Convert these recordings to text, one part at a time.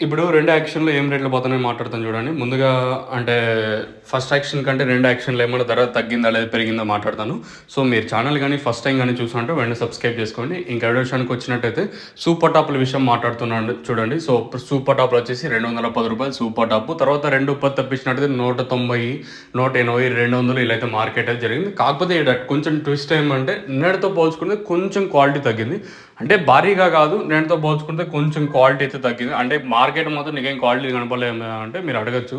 ఇప్పుడు 2 యాక్షన్‌లో ఏం రేట్లు పోతున్నాయో మాట్లాడతాను చూడండి. ముందుగా అంటే ఫస్ట్ యాక్షన్ కంటే 2 యాక్షన్‌లో ఏమన్నా ధర తగ్గిందా లేదా పెరిగిందా మాట్లాడతాను. సో మీరు ఛానల్ గాని ఫస్ట్ టైమ్ గాని చూస్తుంటే వెంటనే సబ్స్క్రైబ్ చేసుకోండి. ఇంకా విషయానికి వచ్చినట్టయితే సూపర్ టాప్‌ల విషయం మాట్లాడుతున్నాను చూడండి. సో సూపర్ టాప్‌లో వచ్చేసి రూ. 210 సూపర్ టాప్. తర్వాత 2 తప్పించినట్టయితే 190, 180, 200 ఇలా అయితే మార్కెట్ అయితే జరిగింది. కాకపోతే ఈడ కొంచెం ట్విస్ట్ ఏమంటే నిన్నటితో పోల్చుకుంటే కొంచెం క్వాలిటీ తగ్గింది. అంటే భారీగా కాదు, నిన్నటితో పోల్చుకుంటే కొంచెం క్వాలిటీ అయితే తగ్గింది. అంటే మార్కెట్ మాత్రం నీకేం క్వాలిటీ కనపడలేదు అంటే మీరు అడగచ్చు.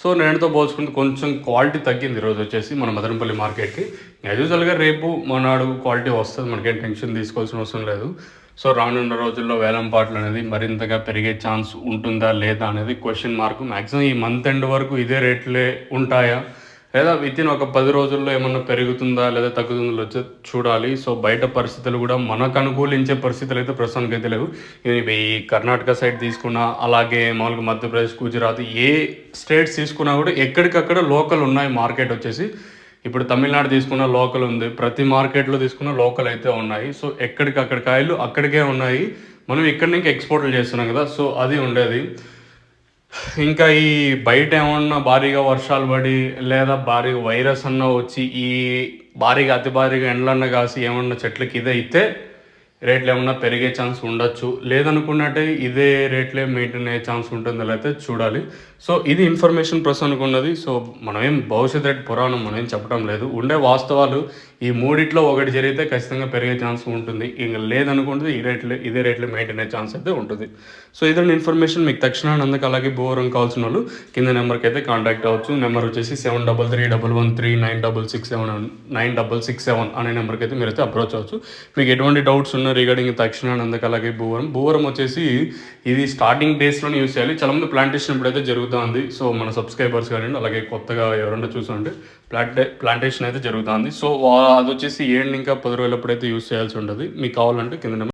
సో నిన్నటితో పోల్చుకుంటే కొంచెం క్వాలిటీ తగ్గింది ఈరోజు వచ్చేసి మన మదనపల్లి మార్కెట్కి. యాజ్ యూజువల్గా రేపు మొన్నాడు క్వాలిటీ వస్తుంది, మనకేం టెన్షన్ తీసుకోవాల్సిన అవసరం లేదు. సో రానున్న రోజుల్లో వేలం పాటలు అనేది మరింతగా పెరిగే ఛాన్స్ ఉంటుందా లేదా అనేది క్వశ్చన్ మార్క్. మ్యాక్సిమం ఈ మంత్ ఎండ్ వరకు ఇదే రేట్లే ఉంటాయా లేదా వితిన్ ఒక 10 రోజుల్లో ఏమన్నా పెరుగుతుందా లేదా తగ్గుతుందో వచ్చి చూడాలి. సో బయట పరిస్థితులు కూడా మనకు అనుకూలించే పరిస్థితులు అయితే ప్రస్తుతానికి అయితే లేవు. ఈ కర్ణాటక సైడ్ తీసుకున్నా, అలాగే మామూలుగా మధ్యప్రదేశ్, గుజరాత్ ఏ స్టేట్స్ తీసుకున్నా కూడా ఎక్కడికక్కడ లోకల్ ఉన్నాయి మార్కెట్ వచ్చేసి. ఇప్పుడు తమిళనాడు తీసుకున్న లోకల్ ఉంది, ప్రతి మార్కెట్లో తీసుకున్న లోకల్ అయితే ఉన్నాయి. సో ఎక్కడికక్కడ కాయలు అక్కడికే ఉన్నాయి, మనం ఇక్కడి నుంచి ఎక్స్పోర్ట్లు చేస్తున్నాం కదా. సో అది ఉండేది. ఇంకా ఈ బయట ఏమన్నా భారీగా వర్షాలు పడి లేదా భారీగా వైరస్ అన్నా వచ్చి ఈ భారీగా అతి భారీగా ఎండలన్నా కాసి ఏమన్నా చెట్లకి ఇదైతే రేట్లు ఏమన్నా పెరిగే ఛాన్స్ ఉండొచ్చు. లేదనుకున్నట్టే ఇదే రేట్లే మెయింటైన్ అయ్యే ఛాన్స్ ఉంటుందో అయితే చూడాలి. సో ఇది ఇన్ఫర్మేషన్ ప్రస్తుతానికి ఉన్నది. సో మనమేం భవిష్యత్ రేట్ పురాణం మనం ఏం చెప్పడం లేదు, ఉండే వాస్తవాలు ఈ మూడిట్లో ఒకటి జరిగితే ఖచ్చితంగా పెరిగే ఛాన్స్ ఉంటుంది. ఇంకా లేదనుకుంటే ఇదే రేట్లు మెయింటైన్ అయ్యే ఛాన్స్ అయితే ఉంటుంది. సో ఇదండి ఇన్ఫర్మేషన్. మీకు తక్షణాన్ని అందుకు అలాగే భూవరం కావాల్సిన వాళ్ళు కింద నెంబర్కి అయితే కాంటాక్ట్ అవ్వచ్చు. నెంబర్ వచ్చేసి 7331139667 9667 అనే నెంబర్కి అయితే మీరైతే అప్రోచ్ అవ్వచ్చు. మీకు ఎటువంటి డౌట్స్ ఉన్నా రిగార్డింగ్ తక్షణాన్ని అందుకు అలాగే భూవరం వచ్చేసి ఇది స్టార్టింగ్ డేస్లోనే యూస్ చేయాలి. చాలా మంది ప్లాంటేషన్ ఇప్పుడైతే జరుగుతుంది. సో మన సబ్స్క్రైబర్స్ కానీ అలాగే కొత్తగా ఎవరైనా చూస్తుంటే ప్లాంటేషన్ అయితే జరుగుతుంది. సో అది వచ్చేసి ఏడు ఇంకా 10 రోజులప్పుడైతే యూస్ చేయాల్సి ఉంటుంది. మీకు కావాలంటే కింద